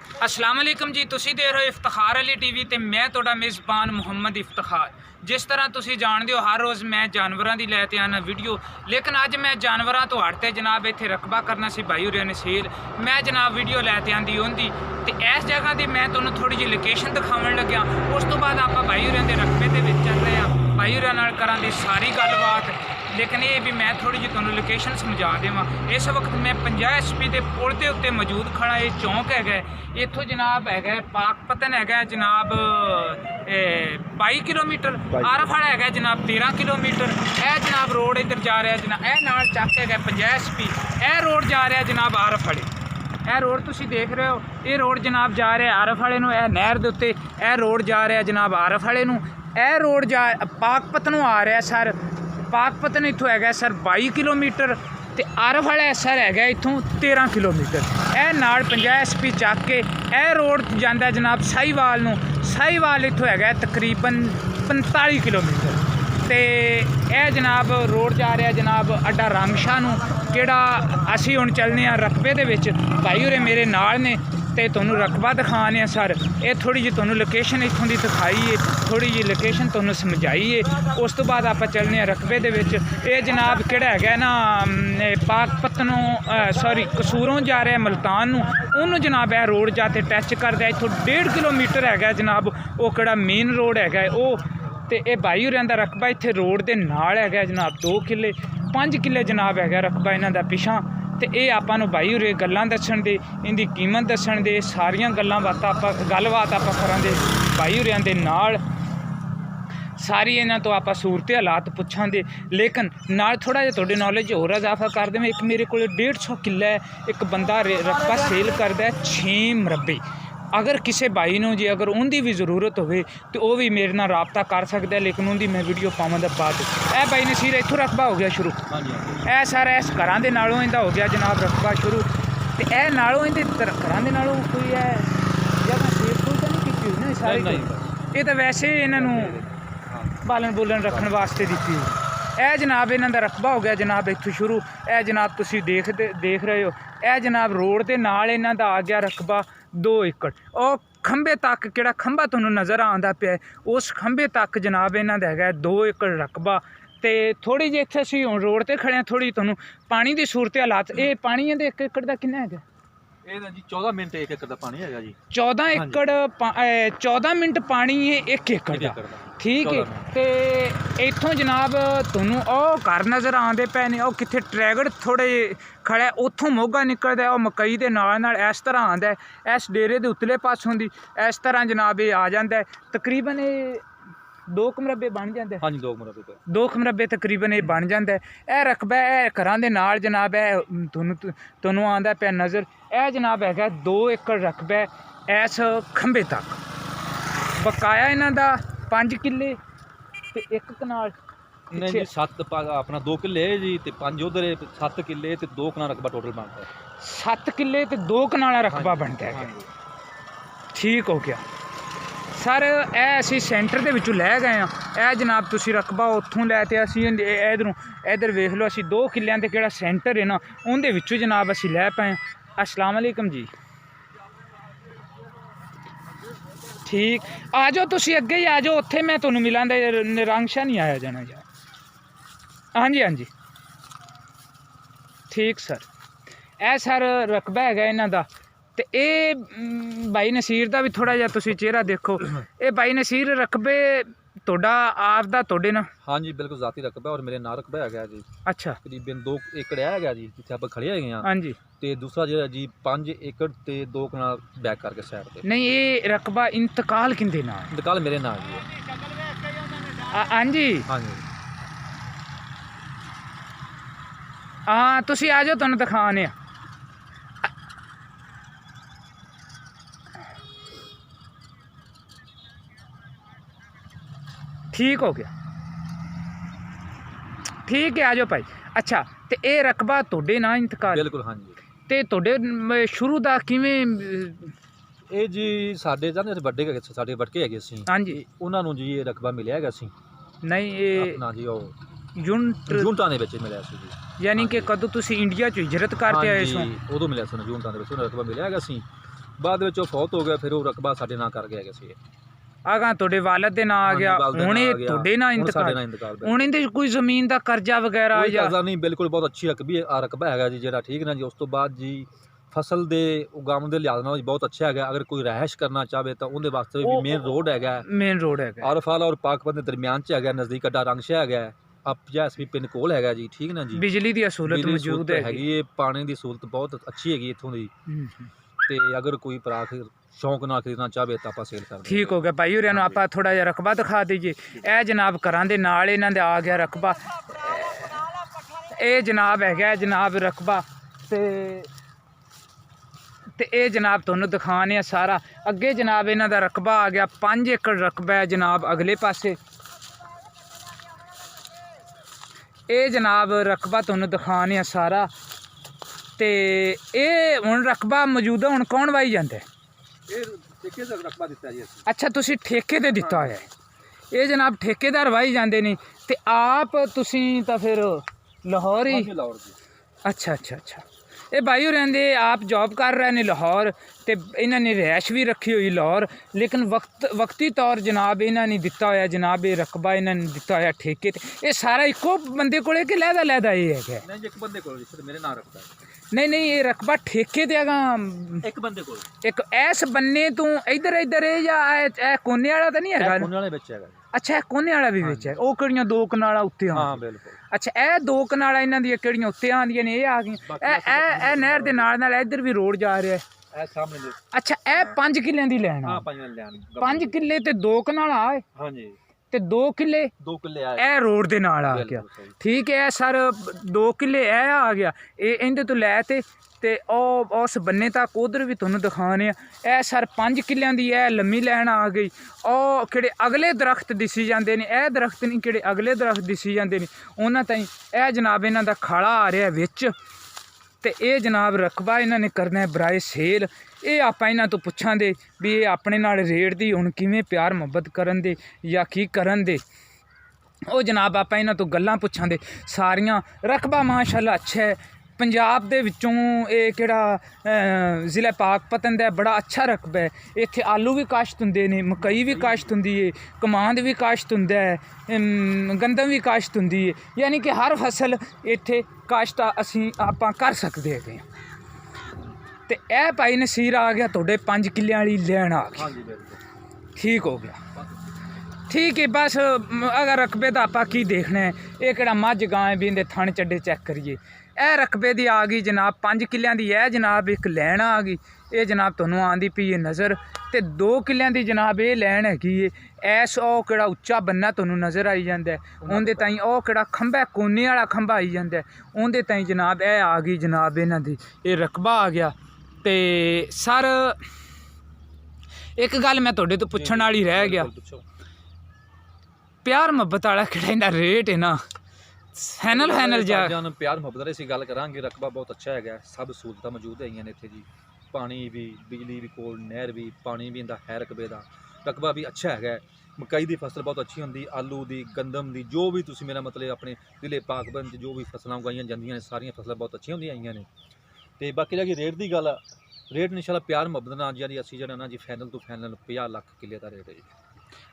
अस्सलाम वालेकुम जी। तुसी देख रहे हो इफ्तिखार अली टीवी ते मैं तुहाडा मेज़बान मुहम्मद इफ्तिखार। जिस तरह तुसी जानते हो हर रोज़ मैं जानवरों की लैके आना वीडियो, लेकिन अज मैं जानवरों तो हट के जनाब इत्थे रकबा करना सी भाई होरें ने सेल। मैं जनाब वीडियो लैके आंदी होंदी ते इस जगह की मैं तुहानूं थोड़ी जी लोकेशन दिखावन लग्या। उस तो बाद आपां भाई होरें दे रकबे दे विच चल रहे हैं, भाई होरें नाल करां दी सारी गलबात। लेकिन ये भी मैं थोड़ी जी तुहानूं लोकेशन समझा देवां। इस वक्त मैं 50 SP के पुल के उत्ते मौजूद खड़ा। ये चौंक है इत्थों जनाब है पाकपतन है जनाब 22 किलोमीटर, आरफड़ है जनाब 13 किलोमीटर। यह जनाब रोड इधर जा रहा है जनाब, यह नाल चक है 50 SP। यह रोड जा रहा है जनाब आरफड़े। यह रोड तुसी देख रहे हो, ये रोड जनाब जा रहा है आरफड़े नूं। यह नहर दे उत्ते यह रोड जा रहा है जनाब आरफड़े नूं। यह रोड जा पाकपतनों आ रहा है सर। पाकपतन इत्थों है सर 22 किलोमीटर ते आरफड़ सर है इत्थों 13 किलोमीटर। यह नाल 50 SP चक के यह रोड जाता है जनाब साहीवाल नूं। साहीवाल इत्थों है तकरीबन 45 किलोमीटर। तो यह जनाब रोड जा रहा जनाब अड्डा रामशाह नूं, किहड़ा असीं हुण चलने रकबे दे विच। भाई होरे मेरे नाल ने ते तुहानूं रकबा दिखाने सर। ये थोड़ी जी तुहानूं लोकेशन इत्थों दी दिखाई है, थोड़ी जी लोकेशन तुहानूं समझाई है। उस तो बाद आपां चलने रकबे दे विच। ये जनाब किहड़ा है ना पाकपतनों सॉरी कसूरों जा रहा है मुल्तान नूं, उन्होंने जनाब यह रोड जाते टच करदा है। इत्थों 1.5 किलोमीटर है जनाब वो किहड़ा मेन रोड है वो। तो ये भाई होरां दा रकबा इत्थे रोड दे नाल है जनाब 2 किले 5 किले जनाब है रकबा इन्हां दा पिछां। तो ये आपां नूं भाई होरे गल्लां दस्सण दे, इहदी कीमत दस्सण दे, सारियां गल्लां बातां आपां गलबात आपां करां दे भाई होरां दे नाल। सारी इन्हां तो आपां सूरत हालात पुछां दे, लेकिन नाल थोड़ा जिहा तुहाडे नॉलेज होर इजाफा कर देवां। एक मेरे कोल 150 किला है, एक बंदा रकबा सेल करदा है 6 मरबे। अगर किसी भाई नूं जी अगर उनकी भी जरूरत होवे तो वह भी मेरे नाल राबता कर सकता है, लेकिन उनकी मैं वीडियो पावन दा बाद। ए भाई नसीर इत्थों रकबा हो गया शुरू। ए सर इस घरां दे नालों इहदा हो गया जनाब रकबा शुरू। तो यह नालों इहदे घरां दे नालों कोई है जगह सेल सूल तो नहीं कीती हुई ना सारी? ये तो वैसे इन्हां नूं बालन बूलन रखने वास्ते दित्ती हुई। यह जनाब इन्हां दा रकबा हो गया जनाब इत्थों शुरू। यह जनाब तुसीं देख रहे हो, यह जनाब रोड के नाल इन्हां दा आ गया रकबा 2 एकड़। और खंबे तक किहड़ा खंबा तुहानूं नज़र आंदा पिया उस खंबे तक जनाब इन्हां दा है 2 एकड़ रकबा। तो थोड़ी जी इत्थे असीं हुण रोड ते खड़े हां, थोड़ी तुहानूं पानी की सूरत हालात। ये पानी दे 1 एकड़ दा किन्ना है? ਇਹ ਜੀ 14 ਮਿੰਟ 1 ਏਕੜ ਦਾ ਪਾਣੀ ਹੈਗਾ ਜੀ। 14 एकड़ 14 मिनट पानी है 1 एकड़ का। ठीक है। तो इत्थों जनाब तुहानूं ओह घर नज़र आते पे ने, ओह कित्थे ट्रैगड़ थोड़े खड़ा उत्थों मोगा निकलदा है, ओह मकई दे नाल इस तरह आंदा है। इस डेरे दे उतले पासों दी इस तरह जनाब ये आ जांदा है। तकरीबन 2 मरबे बन जाते हैं। हाँ जी 2 मरबे 2 मरबे तकरीबन ये बन जाता है। यह रकबा है घरां दे नाल जनाब है तुहानूं आंदा पिया नज़र। यह जनाब है 2 एकड़ रकबा है इस खंबे तक। बकाया इन्हां दा 5 किले ते 1 कनाल नहीं जी 7 अपना 2 किले है जी ते 5 उधर 7 किले ते 2 कनाल रकबा टोटल बनता है। 7 किले ते 2 कनाल रकबा बनता है। ठीक हो गया सर। यह असी सेंटर के विचों लै गए हाँ। यह जनाब तुसी रकबा उत्थों लैते असी इधरों इधर वेख लो, असी 2 किलियां ते किहड़ा सेंटर है ना उनदे विचों जनाब असी लै पाए। अस्सलाम वालेकुम जी। ठीक आ जाओ तुसी अगे ही आ जाओ, उत्थे मैं तुहानूं मिलां दा निरंशा नहीं आया जाना यार। हाँ जी हाँ जी ठीक सर। यह सर रकबा है इन्हां दा। तो ये भाई नसीर का भी थोड़ा जिहा तुसी चेहरा देखो। ये भाई नसीर रकबे तुहाडा आप दा तुहाडे ना? हाँ जी बिल्कुल जाती रकबा और मेरे नाल रकबा है जी। अच्छा तकरीबन 2 एकड़ है जी जिथे आप खड़े हैं। हाँ जी। ते दूसरा जो जी 5 एकड़ ते 2 कनाल बैक करके साइड पे। नहीं ये रकबा इंतकाल किंदे नाल? इंतकाल मेरे नाल जी। हाँ जी हाँ जी हाँ तुसी आ जाओ तुहानूं दिखाने। ठीक हो गया ठीक है आ जाओ भाई। अच्छा तो ये रकबा तुहाडे नाल इंतकाल? बिल्कुल हाँ जी। तो तुहाडे शुरू दा किवें? ਇਹ ਜੀ ਸਾਡੇ ਜਾਨੇ ਵੱਡੇ ਹੈਗੇ ਸਾਡੇ ਵਟਕੇ ਹੈਗੇ ਸੀ। हाँ जी ਉਹਨਾਂ ਨੂੰ ਜੀ ਇਹ ਰਕਬਾ ਮਿਲਿਆ ਹੈਗਾ ਸੀ नहीं ये ਆਪਣਾ ਜੀ ਉਹ यूनिट ਦੇ ਵਿੱਚ ਮਿਲਿਆ ਸੀ ਜੀ। यानी कि कदों तुसी इंडिया चो हिजरत करके आए सो? ਉਦੋਂ ਮਿਲਿਆ ਸੀ ਜੂਨਟਾਂ ਦੇ ਵਿੱਚ ਉਹਨਾਂ ਰਕਬਾ ਮਿਲਿਆ ਹੈਗਾ ਸੀ। ਬਾਅਦ ਵਿੱਚ ਉਹ ਫੌਤ ਹੋ ਗਿਆ, ਫਿਰ ਉਹ ਰਕਬਾ ਸਾਡੇ ਨਾਂ ਕਰ ਗਿਆ ਸੀ। ਆਗਾ ਤੁਹਾਡੇ ਵਾਲਦ ਦੇ ਨਾਂ ਆ ਗਿਆ, ਹੁਣ ਇਹ ਤੁਹਾਡੇ ਨਾਂ ਇੰਤਕਾਲ, ਹੁਣ ਇਹਦੇ ਕੋਈ ਜ਼ਮੀਨ ਦਾ ਕਰਜ਼ਾ ਵਗੈਰਾ ਜਾਂ ਕਰਜ਼ਾ ਨਹੀਂ, ਬਿਲਕੁਲ ਬਹੁਤ ਅੱਛੀ ਰਕਬਾ ਹੈਗਾ ਜੀ ਜਿਹੜਾ, ਠੀਕ ਨਾ ਜੀ। ਉਸ ਤੋਂ ਬਾਅਦ ਜੀ ਫਸਲ ਦੇ ਉਗਾਉਣ ਦੇ ਲਿਹਾਜ਼ ਨਾਲ ਬਹੁਤ ਅੱਛਾ ਹੈਗਾ। ਅਗਰ ਕੋਈ ਰਹਿائش ਕਰਨਾ ਚਾਹਵੇ ਤਾਂ ਉਹਦੇ ਵਾਸਤੇ ਵੀ ਮੇਨ ਰੋਡ ਹੈਗਾ, ਆਰਫਾਲ ਔਰ ਪਾਕਪਤ ਦੇ ਦਰਮਿਆਨ 'ਚ ਹੈਗਾ, ਨਜ਼ਦੀਕ ਅੱਡਾ ਰੰਗਸ਼ਾ ਹੈਗਾ, ਅਪਜਾਸ ਵੀ ਪਿੰਡ ਕੋਲ ਹੈਗਾ ਜੀ, ਠੀਕ ਨਾ ਜੀ। ਬਿਜਲੀ ਦੀ ਸਹੂਲਤ ਮੌਜੂਦ ਹੈਗੀ ਹੈ, ਪਾਣੀ ਦੀ ਸਹੂਲਤ ਬਹੁਤ ਅੱਛੀ ਹੈਗੀ ਇੱਥੋਂ ਦੀ। ਤੇ ਅਗਰ ਕੋਈ ਭਰਾ ਸ਼ੌਂਕ ਨਾਲ ਖਰੀਦਣਾ ਚਾਹਵੇ ਤਾਂ ਆਪਾਂ ਸੇਲ ਕਰਦੇ। ਠੀਕ ਹੋ ਗਿਆ ਭਾਈ ਹੋਰਾਂ ਨੂੰ ਆਪਾਂ ਥੋੜਾ ਜਿਹਾ ਰਕਬਾ ਦਿਖਾ ਦਈਏ। ਇਹ ਜਨਾਬ ਘਰਾਂ ਦੇ ਨਾਲ ਇਹਨਾਂ ਦੇ ਆ ਗਿਆ ਰਕਬਾ, ਇਹ ਜਨਾਬ ਹੈਗਾ ਜਨਾਬ ਰਕਬਾ, ਤੇ ਇਹ ਜਨਾਬ ਤੁਹਾਨੂੰ ਦਿਖਾਣੇ ਆ ਸਾਰਾ। ਅੱਗੇ ਜਨਾਬ ਇਹਨਾਂ ਦਾ ਰਕਬਾ ਆ ਗਿਆ 5 ਏਕੜ ਰਕਬਾ ਹੈ ਜਨਾਬ ਅਗਲੇ ਪਾਸੇ। ਇਹ ਜਨਾਬ ਰਕਬਾ ਤੁਹਾਨੂੰ ਦਿਖਾਣੇ ਆ ਸਾਰਾ। ਤੇ ਇਹ ਹੁਣ ਰਕਬਾ ਮੌਜੂਦਾ ਹੁਣ ਕੌਣ ਵਾਈ ਜਾਂਦਾ? ਇਹ ਠੇਕੇ ਦਾ ਰਕਬਾ ਦਿੱਤਾ ਜੀ ਅਸੀਂ। ਅੱਛਾ, ਤੁਸੀਂ ਠੇਕੇ ਤੇ ਦਿੱਤਾ ਹੋਇਆ ਹੈ। ਇਹ ਜਨਾਬ ਠੇਕੇਦਾਰ ਵਾਈ ਜਾਂਦੇ ਨੇ ਤੇ ਆਪ ਤੁਸੀਂ ਤਾਂ ਫਿਰ ਲਾਹੌਰ ਹੀ? ਅੱਛਾ ਅੱਛਾ ਅੱਛਾ। ਇਹ ਭਾਈ ਹੋ ਰਹਿੰਦੇ ਆਪ ਜੌਬ ਕਰ ਰਹੇ ਨੇ ਲਾਹੌਰ, ਤੇ ਇਹਨਾਂ ਨੇ ਰਿਹਾਇਸ਼ ਵੀ ਰੱਖੀ ਹੋਈ ਲਾਹੌਰ, ਲੇਕਿਨ ਵਕਤੀ ਤੌਰ ਜਨਾਬ ਇਹਨਾਂ ਨੇ ਦਿੱਤਾ ਹੋਇਆ ਜਨਾਬ ਇਹ ਰਕਬਾ ਇਹਨਾਂ ਨੇ ਦਿੱਤਾ ਹੋਇਆ ਠੇਕੇ ਤੇ। ਇਹ ਸਾਰਾ ਇੱਕੋ ਬੰਦੇ ਕੋਲੇ ਕਿ ਲਹਿਦਾ ਇਹ ਹੈਗਾ? ਨਹੀਂ, ਇੱਕ ਬੰਦੇ ਕੋਲ ਮੇਰੇ ਨਾਂ ਰੱਖਦਾ। ਨਹੀਂ, ਇਹ ਰਕਬਾ ਠੇਕੇ ਤੇ ਹੈਗਾ ਇੱਕ ਬੰਦੇ ਕੋਲ। ਇੱਕ ਐਸ ਬੰਨੇ ਤੂੰ ਇੱਧਰ ਹੈ ਜਾਂ ਇਹ ਕੋਨੇ ਵਾਲਾ ਤਾਂ ਨਹੀਂ ਹੈਗਾ? ਕੋਨੇ ਵਾਲੇ ਵਿੱਚ ਹੈਗਾ। ਅੱਛਾ, ਇਹ ਕੋਨੇ ਵਾਲਾ ਵੀ ਵਿੱਚ ਹੈ। ਉਹ ਕਿਹੜੀਆਂ 2 ਕਨਾਲਾਂ ਉੱਤੇ? ਹਾਂ ਬਿਲਕੁਲ। ਅੱਛਾ, ਇਹ 2 ਕਨਾਲਾਂ ਇਹਨਾਂ ਦੀਆਂ ਕਿਹੜੀਆਂ ਉੱਤੇ ਆਉਂਦੀਆਂ ਨੇ? ਇਹ ਆ ਗਈਆਂ। ਇਹ ਨਹਿਰ ਦੇ ਨਾਲ ਇੱਧਰ ਵੀ ਰੋਡ ਜਾ ਰਿਹਾ ਹੈ। ਇਹ ਸਾਹਮਣੇ। ਅੱਛਾ, ਇਹ 5 ਕਿੱਲਿਆਂ ਦੀ ਲੈਣ ਆ? ਹਾਂ, 5 ਲੈਣ। 5 ਕਿੱਲੇ ਤੇ 2 ਕਨਾਲਾਂ ਆਏ? ਹਾਂਜੀ। ਤੇ 2 ਕਿੱਲੇ ਆਏ ਇਹ ਰੋਡ ਦੇ ਨਾਲ ਆ ਗਿਆ। ਠੀਕ ਹੈ ਸਰ, 2 ਕਿੱਲੇ ਇਹ ਆ ਗਿਆ। ਇਹ ਇਹਦੇ ਤੋਂ ਲੈ ਤੇ ਉਹ ਉਸ ਬੰਨੇ ਤੱਕ ਉਧਰ ਵੀ ਤੁਹਾਨੂੰ ਦਿਖਾਣੇ ਆ। ਇਹ ਸਰ 5 ਕਿੱਲਿਆਂ ਦੀ ਇਹ ਲੰਮੀ ਲੈਣ ਆ ਗਈ। ਉਹ ਕਿਹੜੇ ਅਗਲੇ ਦਰਖਤ ਦਿਸੀ ਜਾਂਦੇ ਨੇ, ਇਹ ਦਰਖਤ ਨਹੀਂ, ਕਿਹੜੇ ਅਗਲੇ ਦਰਖਤ ਦਿਸੀ ਜਾਂਦੇ ਨੇ ਉਹਨਾਂ ਤਾਈਂ। ਇਹ ਜਨਾਬ ਇਹਨਾਂ ਦਾ ਖਾਲਾ ਆ ਰਿਹਾ ਵਿੱਚ, ਤੇ ਇਹ ਜਨਾਬ ਰਕਬਾ ਇਹਨਾਂ ਨੇ ਕਰਨਾ ਹੈ ਬਰਾਏ ਸੇਲ। ਇਹ ਆਪਾਂ ਇਹਨਾਂ ਤੋਂ ਪੁੱਛਾਂਗੇ ਵੀ ਇਹ ਆਪਣੇ ਨਾਲ ਰੇਟ ਦੀ ਹੁਣ ਕਿਵੇਂ ਪਿਆਰ ਮੁਹੱਬਤ ਕਰਨ ਦੇ ਜਾਂ ਕੀ ਕਰਨ ਦੇ। ਉਹ ਜਨਾਬ ਆਪਾਂ ਇਹਨਾਂ ਤੋਂ ਗੱਲਾਂ ਪੁੱਛਾਂਗੇ ਸਾਰੀਆਂ। ਰਕਬਾ ਮਾਸ਼ਾਅੱਲਾ ਅੱਛਾ ਹੈ। ਪੰਜਾਬ ਦੇ ਵਿੱਚੋਂ ਇਹ ਕਿਹੜਾ ਜ਼ਿਲ੍ਹਾ ਪਾਕਪਤਨ ਦਾ ਬੜਾ ਅੱਛਾ ਰਕਬਾ ਹੈ। ਇੱਥੇ ਆਲੂ ਵੀ ਕਾਸ਼ਤ ਹੁੰਦੇ ਨੇ, ਮਕਈ ਵੀ ਕਾਸ਼ਤ ਹੁੰਦੀ ਹੈ, ਕਮਾਂਦ ਵੀ ਕਾਸ਼ਤ ਹੁੰਦਾ ਹੈ, ਗੰਦਮ ਵੀ ਕਾਸ਼ਤ ਹੁੰਦੀ ਹੈ। ਯਾਨੀ ਕਿ ਹਰ ਫਸਲ ਇੱਥੇ ਕਾਸ਼ਤ ਆਪਾਂ ਕਰ ਸਕਦੇ ਹੈਗੇ। ਤੇ ਇਹ ਭਾਈ ਨਸੀਰ ਆ ਗਿਆ ਤੁਹਾਡੇ 5 ਕਿੱਲਿਆਂ ਵਾਲੀ ਲੈਣ ਆ ਗਈ। ਹਾਂਜੀ ਬਿਲਕੁਲ ਠੀਕ ਹੋ ਗਿਆ। ਠੀਕ ਹੈ, ਬਸ ਅਗਰ ਰਕਬੇ ਦਾ ਆਪਾਂ ਕੀ ਦੇਖਣਾ ਹੈ? ਇਹ ਕਿਹੜਾ ਮੱਝ ਗਾਂ ਵੀ ਇਹਦੇ ਥਣ ਚੱਡੇ ਚੈੱਕ ਕਰੀਏ। ਇਹ ਰਕਬੇ ਦੀ ਆ ਗਈ ਜਨਾਬ 5 ਕਿੱਲਿਆਂ ਦੀ। ਇਹ ਜਨਾਬ ਇੱਕ ਲੈਣ ਆ ਗਈ। ਇਹ ਜਨਾਬ ਤੁਹਾਨੂੰ ਆਂਦੀ ਪਈ ਹੈ ਨਜ਼ਰ। ਤੇ 2 ਕਿੱਲਿਆਂ ਦੀ ਜਨਾਬ ਇਹ ਲੈਣ ਹੈਗੀ ਏ। ਐਸ ਉਹ ਕਿਹੜਾ ਉੱਚਾ ਬੰਨਾ ਤੁਹਾਨੂੰ ਨਜ਼ਰ ਆਈ ਜਾਂਦਾ, ਉਹਦੇ ਤਾਈਂ ਉਹ ਕਿਹੜਾ ਖੰਭਾ ਕੋਨੇ ਵਾਲਾ ਖੰਭਾ ਆਈ ਜਾਂਦਾ, ਉਹਦੇ ਤਾਈਂ ਜਨਾਬ ਇਹ ਆ ਗਈ ਜਨਾਬ ਇਹਨਾਂ ਦੀ ਇਹ ਰਕਬਾ ਆ ਗਿਆ। ਤੇ ਸਰ ਇੱਕ ਗੱਲ ਮੈਂ ਤੁਹਾਡੇ ਤੋਂ ਪੁੱਛਣ ਵਾਲੀ ਰਹਿ ਗਿਆ, ਪਿਆਰ ਮੁਹੱਬਤ ਵਾਲਾ ਕਿਹੜਾ ਇਹਦਾ ਰੇਟ ਹੈ ਨਾ ਫਾਈਨਲ ਜਾ ਪਿਆਰ ਮੁਹੱਬਤ ਦੀ ਅਸੀਂ ਗੱਲ ਕਰਾਂਗੇ। ਰਕਬਾ ਬਹੁਤ ਅੱਛਾ ਹੈਗਾ, ਸਭ ਸਹੂਲਤਾਂ ਮੌਜੂਦ ਹੈਗੀਆਂ ਨੇ ਇੱਥੇ ਜੀ। ਪਾਣੀ ਵੀ, ਬਿਜਲੀ ਵੀ ਕੋਲ, ਨਹਿਰ ਵੀ, ਪਾਣੀ ਵੀ ਇਹਦਾ ਹੈ ਰਕਬੇ ਦਾ। ਰਕਬਾ ਵੀ ਅੱਛਾ ਹੈਗਾ। ਮਕਈ ਦੀ ਫਸਲ ਬਹੁਤ ਅੱਛੀ ਹੁੰਦੀ, ਆਲੂ ਦੀ, ਗੰਦਮ ਦੀ, ਜੋ ਵੀ ਤੁਸੀਂ ਮੇਰਾ ਮਤਲਬ ਆਪਣੇ ਜ਼ਿਲ੍ਹੇ ਪਾਕਪਤਨ 'ਚ ਜੋ ਵੀ ਫਸਲਾਂ ਉਗਾਈਆਂ ਜਾਂਦੀਆਂ ਨੇ ਸਾਰੀਆਂ ਫਸਲਾਂ ਬਹੁਤ ਅੱਛੀਆਂ ਹੁੰਦੀਆਂ ਆਈਆਂ ਨੇ। ਤੇ ਬਾਕੀ ਜਾ ਕੇ ਰੇਟ ਦੀ ਗੱਲ, ਰੇਟ ਇਨਸ਼ਾਅੱਲਾ ਪਿਆਰ ਮੁਹੱਬਤ ਨਾਲ ਜੀ ਅਸੀਂ ਜਿਹੜਾ ਨਾ ਜੀ ਫਾਈਨਲ ਤੋਂ ਫਾਈਨਲ 50 ਲੱਖ ਕਿੱਲੇ ਦਾ ਰੇਟ ਹੈ ਜੀ।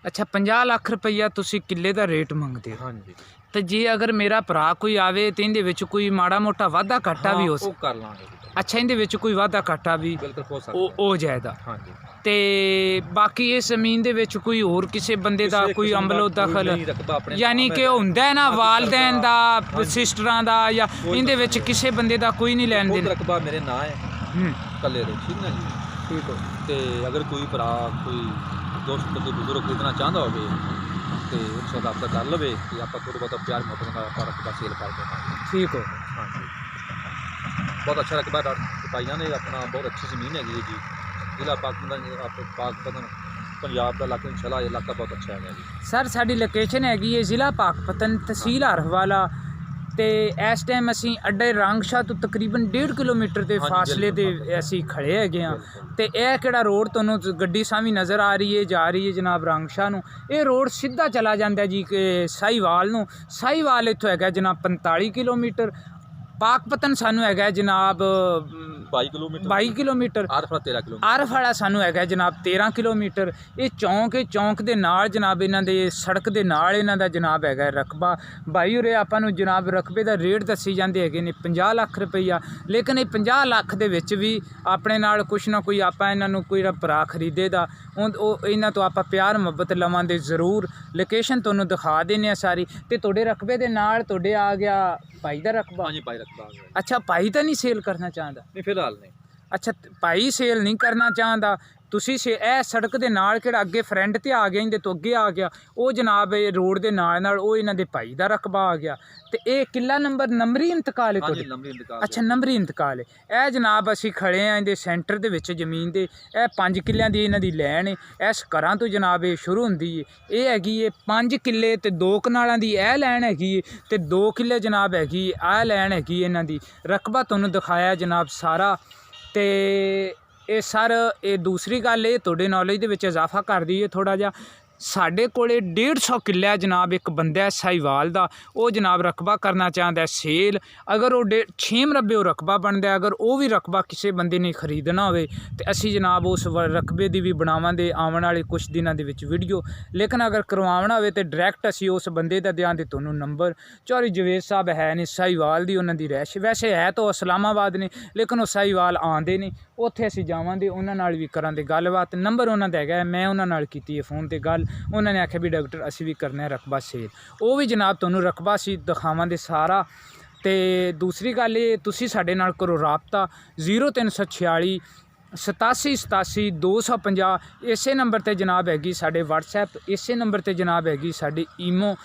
ਅੱਛਾ, 50 ਲੱਖ ਰੁਪਈਆ ਤੁਸੀਂ ਕਿੱਲੇ ਦਾ ਰੇਟ ਮੰਗਦੇ ਹੋ? ਹਾਂਜੀ। ਤੇ ਜੇ ਅਗਰ ਮੇਰਾ ਭਰਾ ਕੋਈ ਆਵੇ ਤੇ ਇਹਦੇ ਵਿੱਚ ਕੋਈ ਮਾੜਾ ਮੋਟਾ ਵਾਧਾ ਘਾਟਾ ਵੀ ਹੋ ਉਹ ਕਰ ਲਾਂਗੇ। ਅੱਛਾ, ਇਹਦੇ ਵਿੱਚ ਕੋਈ ਵਾਧਾ ਘਾਟਾ ਵੀ ਬਿਲਕੁਲ ਹੋ ਸਕਦਾ ਉਹ ਜਾਇਦਾ। ਹਾਂਜੀ। ਤੇ ਬਾਕੀ ਇਸ ਜ਼ਮੀਨ ਦੇ ਵਿੱਚ ਕੋਈ ਹੋਰ ਕਿਸੇ ਬੰਦੇ ਦਾ ਕੋਈ ਅਮਲੋ ਦਖਲ, ਯਾਨੀ ਕਿ ਉਹ ਹੁੰਦਾ ਨਾ ਵਾਲਦੈਨ ਦਾ, ਸਿਸਟਰਾਂ ਦਾ, ਜਾਂ ਇਹਦੇ ਵਿੱਚ ਕਿਸੇ ਬੰਦੇ ਦਾ ਕੋਈ ਨਹੀਂ ਲੈਣ ਦੇਣ? ਰਕਬਾ ਮੇਰੇ ਨਾਂ ਹੈ ਕੱਲੇ ਦੇ, ਠੀਕ ਨਾ ਜੀ। ਠੀਕ ਹੋ। ਤੇ ਅਗਰ ਕੋਈ ਭਰਾ, ਕੋਈ ਦੋਸਤ, ਕੋਈ ਬਜ਼ੁਰਗ ਖਰੀਦਣਾ ਚਾਹੁੰਦਾ ਹੋਵੇ ਤੇ ਉਸ ਦਾ ਰਾਬਤਾ ਕਰ ਲਵੇ ਕਿ ਆਪਾਂ ਥੋੜ੍ਹਾ ਬਹੁਤਾ ਪਿਆਰ ਮੁਹੱਬਤ ਨਾਲ ਆਪਾਂ ਰਕਬਾ ਸੇਲ ਕਰ ਦੇਵਾਂਗੇ। ਠੀਕ ਹੋ। ਹਾਂਜੀ, ਬਹੁਤ ਅੱਛਾ ਰਕਬਾ ਭਾਈਆਂ ਨੇ ਆਪਣਾ, ਬਹੁਤ ਅੱਛੀ ਜ਼ਮੀਨ ਹੈਗੀ ਹੈ ਜੀ। ਜ਼ਿਲ੍ਹਾ ਪਾਕਪਤਨ ਪੰਜਾਬ ਦਾ ਇਲਾਕਾ, ਇਨਸ਼ਾਅੱਲਾ ਇਹ ਇਲਾਕਾ ਬਹੁਤ ਅੱਛਾ ਹੈਗਾ ਜੀ। ਸਰ ਸਾਡੀ ਲੋਕੇਸ਼ਨ ਹੈਗੀ ਹੈ ਜ਼ਿਲ੍ਹਾ ਪਾਕਪਤਨ, ਤਹਿਸੀਲ ਹਰਫਵਾਲਾ। ਤੇ ਇਸ ਟਾਈਮ ਅਸੀਂ ਅੱਡੇ ਰੰਗਸ਼ਾਹ ਤੋਂ ਤਕਰੀਬਨ 1.5 ਕਿਲੋਮੀਟਰ ਦੇ ਫਾਸਲੇ ਤੇ ਅਸੀਂ ਖੜੇ ਹੈਗੇ ਹਾਂ। ਤੇ ਇਹ ਕਿਹੜਾ ਰੋਡ ਤੁਹਾਨੂੰ ਗੱਡੀ ਸਾਹਮਣੇ ਨਜ਼ਰ ਆ ਰਹੀ ਹੈ, ਜਾ ਰਹੀ ਹੈ ਜਨਾਬ ਰੰਗਸ਼ਾਹ ਨੂੰ। ਇਹ ਰੋਡ ਸਿੱਧਾ ਚਲਾ ਜਾਂਦਾ ਜੀ ਕਿ ਸਾਹੀਵਾਲ ਨੂੰ। ਸਾਹੀਵਾਲ ਇੱਥੋਂ ਹੈਗਾ ਜਨਾਬ 45 ਕਿਲੋਮੀਟਰ। ਪਾਕਪਤਨ ਸਾਨੂੰ ਹੈਗਾ ਜਨਾਬ 22 ਕਿਲੋਮੀਟਰ 22 ਕਿਲੋਮੀਟਰ। ਆਰਫ ਵਾਲਾ 13 ਕਿਲੋਮੀਟਰ। ਆਰਫ ਵਾਲਾ ਸਾਨੂੰ ਹੈਗਾ ਜਨਾਬ 13 ਕਿਲੋਮੀਟਰ। ਇਹ ਚੌਂਕ ਦੇ ਨਾਲ ਜਨਾਬ ਇਹਨਾਂ ਦੇ ਸੜਕ ਦੇ ਨਾਲ ਇਹਨਾਂ ਦਾ ਜਨਾਬ ਹੈਗਾ ਰਕਬਾ। ਭਾਈ ਉਰੇ ਆਪਾਂ ਨੂੰ ਜਨਾਬ ਰਕਬੇ ਦਾ ਰੇਟ ਦੱਸੀ ਜਾਂਦੇ ਹੈਗੇ ਨੇ 50 ਲੱਖ ਰੁਪਈਆ, ਲੇਕਿਨ ਇਹ 50 ਲੱਖ ਦੇ ਵਿੱਚ ਵੀ ਆਪਣੇ ਨਾਲ ਕੁਛ ਨਾ ਕੋਈ ਆਪਾਂ ਇਹਨਾਂ ਨੂੰ ਕੋਈ ਭਰਾ ਖਰੀਦੇ ਦਾ ਉਹ ਇਹਨਾਂ ਤੋਂ ਆਪਾਂ ਪਿਆਰ ਮੁਹੱਬਤ ਲਵਾਂਗੇ ਜ਼ਰੂਰ। ਲੋਕੇਸ਼ਨ ਤੁਹਾਨੂੰ ਦਿਖਾ ਦਿੰਦੇ ਆ ਸਾਰੀ। ਤੇ ਤੁਹਾਡੇ ਰਕਬੇ ਦੇ ਨਾਲ ਤੁਹਾਡੇ ਆ ਗਿਆ ਭਾਈ ਦਾ ਰਕਬਾ। ਹਾਂਜੀ ਭਾਈ ਰਕਬਾ ਆ ਗਿਆ ਜੀ। ਅੱਛਾ, ਭਾਈ ਤਾਂ ਨਹੀਂ ਸੇਲ ਕਰਨਾ ਚਾਹੁੰਦਾ? ਨਹੀਂ ਫਿਲਹਾਲ ਨਹੀਂ। ਅੱਛਾ, ਭਾਈ ਸੇਲ ਨਹੀਂ ਕਰਨਾ ਚਾਹੁੰਦਾ। ਤੁਸੀਂ ਇਹ ਸੜਕ ਦੇ ਨਾਲ ਕਿਹੜਾ ਅੱਗੇ ਫਰੰਟ ਤੇ ਆ ਗਿਆ, ਇਹਦੇ ਤੋਂ ਅੱਗੇ ਆ ਗਿਆ ਉਹ ਜਨਾਬ ਇਹ ਰੋਡ ਦੇ ਨਾਲ ਉਹ ਇਹਨਾਂ ਦੇ ਭਾਈ ਦਾ ਰਕਬਾ ਆ ਗਿਆ। ਤੇ ਇਹ ਕਿੱਲਾ ਨੰਬਰੀ ਇੰਤਕਾਲ ਹੈ ਤੁਹਾਡੇ? ਹਾਂਜੀ ਨੰਬਰੀ ਇੰਤਕਾਲ। ਅੱਛਾ, ਨੰਬਰੀ ਇੰਤਕਾਲ ਹੈ। ਇਹ ਜਨਾਬ ਅਸੀਂ ਖੜੇ ਆ ਇਹਦੇ ਸੈਂਟਰ ਦੇ ਵਿੱਚ ਜ਼ਮੀਨ ਦੇ। ਇਹ 5 ਕਿੱਲਿਆਂ ਦੀ ਇਹਨਾਂ ਦੀ ਲੈਣ ਹੈ। ਇਸ ਘਰਾਂ ਤੋਂ ਜਨਾਬ ਇਹ ਸ਼ੁਰੂ ਹੁੰਦੀ ਹੈ। ਇਹ ਹੈਗੀ ਹੈ 5 ਕਿੱਲੇ ਤੇ 2 ਕਨਾਲਾਂ ਦੀ ਇਹ ਲੈਣ ਹੈਗੀ ਹੈ ਤੇ 2 ਕਿੱਲੇ ਜਨਾਬ ਹੈਗੀ ਇਹ ਲੈਣ ਹੈਗੀ ਇਹਨਾਂ ਦੀ। ਰਕਬਾ ਤੁਹਾਨੂੰ ਦਿਖਾਇਆ ਜਨਾਬ ਸਾਰਾ। ਤੇ ਇਹ ਸਰ ਇਹ ਦੂਸਰੀ ਗੱਲ ਇਹ ਤੁਹਾਡੇ ਨੌਲੇਜ ਦੇ ਵਿੱਚ ਇਜ਼ਾਫਾ ਕਰ ਦਈਏ ਥੋੜ੍ਹਾ ਜਿਹਾ। ਸਾਡੇ ਕੋਲੇ 150 ਕਿੱਲਾ ਜਨਾਬ ਇੱਕ ਬੰਦਾ ਸਾਹੀਵਾਲ ਦਾ, ਉਹ ਜਨਾਬ ਰਕਬਾ ਕਰਨਾ ਚਾਹੁੰਦਾ ਸੇਲ। ਅਗਰ ਉਹ 6 ਮਰਬੇ ਉਹ ਰਕਬਾ ਬਣਦਾ, ਅਗਰ ਉਹ ਵੀ ਰਕਬਾ ਕਿਸੇ ਬੰਦੇ ਨੇ ਖਰੀਦਣਾ ਹੋਵੇ ਤੇ ਅਸੀਂ ਜਨਾਬ ਉਸ ਰਕਬੇ ਦੀ ਵੀ ਬਣਾਵਾਂਗੇ ਆਉਣ ਵਾਲੇ ਕੁਛ ਦਿਨਾਂ ਦੇ ਵਿੱਚ ਵੀਡੀਓ। ਲੇਕਿਨ ਅਗਰ ਕਰਵਾਉਣਾ ਹੋਵੇ ਤੇ ਡਾਇਰੈਕਟ ਅਸੀਂ ਉਸ ਬੰਦੇ ਦਾ ਦਿਆਂਗੇ ਤੁਹਾਨੂੰ ਨੰਬਰ। ਚੌਧਰੀ ਜਵੇਦ ਸਾਹਿਬ ਹੈ ਨੇ ਸਾਹੀਵਾਲ ਦੀ ਉਹਨਾਂ ਦੀ ਰਹਿਸ਼, ਵੈਸੇ ਹੈ ਤਾਂ ਇਸਲਾਮਾਬਾਦ ਨੇ ਲੇਕਿਨ ਉਹ ਸਾਹੀਵਾਲ ਆਉਂਦੇ ਨੇ, ਉੱਥੇ ਅਸੀਂ ਜਾਵਾਂਗੇ ਉਹਨਾਂ ਨਾਲ ਵੀ ਕਰਾਂਗੇ ਗੱਲਬਾਤ। ਨੰਬਰ ਉਹਨਾਂ ਦਾ ਹੈਗਾ, ਮੈਂ ਉਹਨਾਂ ਨਾਲ ਕੀਤੀ ਹੈ ਫ਼ੋਨ 'ਤੇ ਗੱਲ। ਉਹਨਾਂ ਨੇ ਆਖਿਆ ਵੀ ਡਾਕਟਰ ਅਸੀਂ ਵੀ ਕਰਨਾ ਰਕਬਾ ਸੇਲ। ਉਹ ਵੀ ਜਨਾਬ ਤੁਹਾਨੂੰ ਰਕਬਾ ਅਸੀਂ ਦਿਖਾਵਾਂਗੇ ਸਾਰਾ। ਤੇ ਦੂਸਰੀ ਗੱਲ ਇਹ ਤੁਸੀਂ ਸਾਡੇ ਨਾਲ ਕਰੋ ਰਾਬਤਾ 0346 87 87 250। ਇਸੇ ਨੰਬਰ 'ਤੇ ਜਨਾਬ ਹੈਗੀ ਸਾਡੇ WhatsApp, ਇਸੇ ਨੰਬਰ 'ਤੇ ਜਨਾਬ ਹੈਗੀ ਸਾਡੀ ਈਮੋ।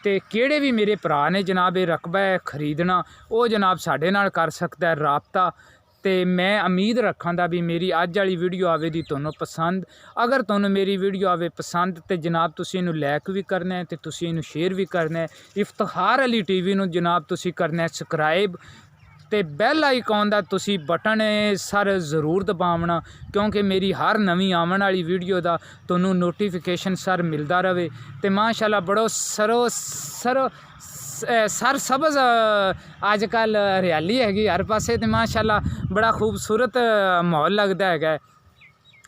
ਤੇ ਕਿਹੜੇ ਵੀ ਮੇਰੇ ਭਰਾ ਨੇ ਜਨਾਬ ਇਹ ਰਕਬਾ ਖਰੀਦਣਾ ਉਹ ਜਨਾਬ ਸਾਡੇ ਨਾਲ ਕਰ ਸਕਦਾ ਹੈ ਰਾਬਤਾ। ਤੇ ਮੈਂ ਉਮੀਦ ਰੱਖਾਂਗਾ ਵੀ ਮੇਰੀ ਅੱਜ ਵਾਲੀ ਵੀਡੀਓ ਆਵੇ ਦੀ ਤੁਹਾਨੂੰ ਪਸੰਦ। ਅਗਰ ਤੁਹਾਨੂੰ ਮੇਰੀ ਵੀਡੀਓ ਆਵੇ ਪਸੰਦ ਤੇ ਜਨਾਬ ਤੁਸੀਂ ਇਹਨੂੰ ਲਾਈਕ ਵੀ ਕਰਨਾ ਹੈ ਤੇ ਤੁਸੀਂ ਇਹਨੂੰ ਸ਼ੇਅਰ ਵੀ ਕਰਨਾ ਹੈ। ਇਫਤਖਾਰ ਅਲੀ ਟੀਵੀ ਨੂੰ ਜਨਾਬ ਤੁਸੀਂ ਕਰਨਾ ਹੈ ਸਬਸਕ੍ਰਾਈਬ ਤੇ ਬੈਲ ਆਈਕਨ ਦਾ ਤੁਸੀਂ ਬਟਨ ਸਰ ਜ਼ਰੂਰ ਦਬਾਉਣਾ, ਕਿਉਂਕਿ ਮੇਰੀ ਹਰ ਨਵੀਂ ਆਉਣ ਵਾਲੀ ਵੀਡੀਓ ਦਾ ਤੁਹਾਨੂੰ ਨੋਟੀਫਿਕੇਸ਼ਨ ਸਰ ਮਿਲਦਾ ਰਹੇ। ਤੇ ਮਾਸ਼ਾਅੱਲਾ ਬੜੋ ਸਰ ਸਬਜ਼ ਅੱਜ ਕੱਲ੍ਹ ਹਰਿਆਲੀ ਹੈਗੀ ਹਰ ਪਾਸੇ ਤੇ ਮਾਸ਼ਾਅੱਲਾ ਬੜਾ ਖੂਬਸੂਰਤ ਮਾਹੌਲ ਲੱਗਦਾ ਹੈਗਾ।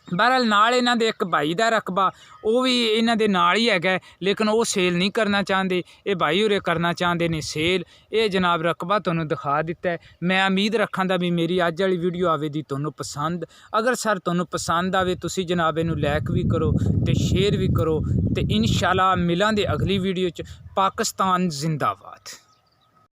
ਬਹਰਹਾਲ ਨਾਲ ਇਹਨਾਂ ਦੇ ਇੱਕ ਭਾਈ ਦਾ ਰਕਬਾ ਉਹ ਵੀ ਇਹਨਾਂ ਦੇ ਨਾਲ ਹੀ ਹੈਗਾ, ਲੇਕਿਨ ਉਹ ਸੇਲ ਨਹੀਂ ਕਰਨਾ ਚਾਹੁੰਦੇ, ਇਹ ਭਾਈ ਉਰੇ ਕਰਨਾ ਚਾਹੁੰਦੇ ਨੇ ਸੇਲ। ਇਹ ਜਨਾਬ ਰਕਬਾ ਤੁਹਾਨੂੰ ਦਿਖਾ ਦਿੱਤਾ ਹੈ। ਮੈਂ ਉਮੀਦ ਰੱਖਾਂਗਾ ਵੀ ਮੇਰੀ ਅੱਜ ਵਾਲੀ ਵੀਡੀਓ ਆਵੇ ਦੀ ਤੁਹਾਨੂੰ ਪਸੰਦ। ਅਗਰ ਸਰ ਤੁਹਾਨੂੰ ਪਸੰਦ ਆਵੇ ਤੁਸੀਂ ਜਨਾਬ ਇਹਨੂੰ ਲਾਈਕ ਵੀ ਕਰੋ ਤੇ ਸ਼ੇਅਰ ਵੀ ਕਰੋ ਤੇ ਇਨਸ਼ਾਅੱਲਾ ਮਿਲਾਂਗੇ ਅਗਲੀ ਵੀਡੀਓ 'ਚ। ਪਾਕਿਸਤਾਨ ਜ਼ਿੰਦਾਬਾਦ।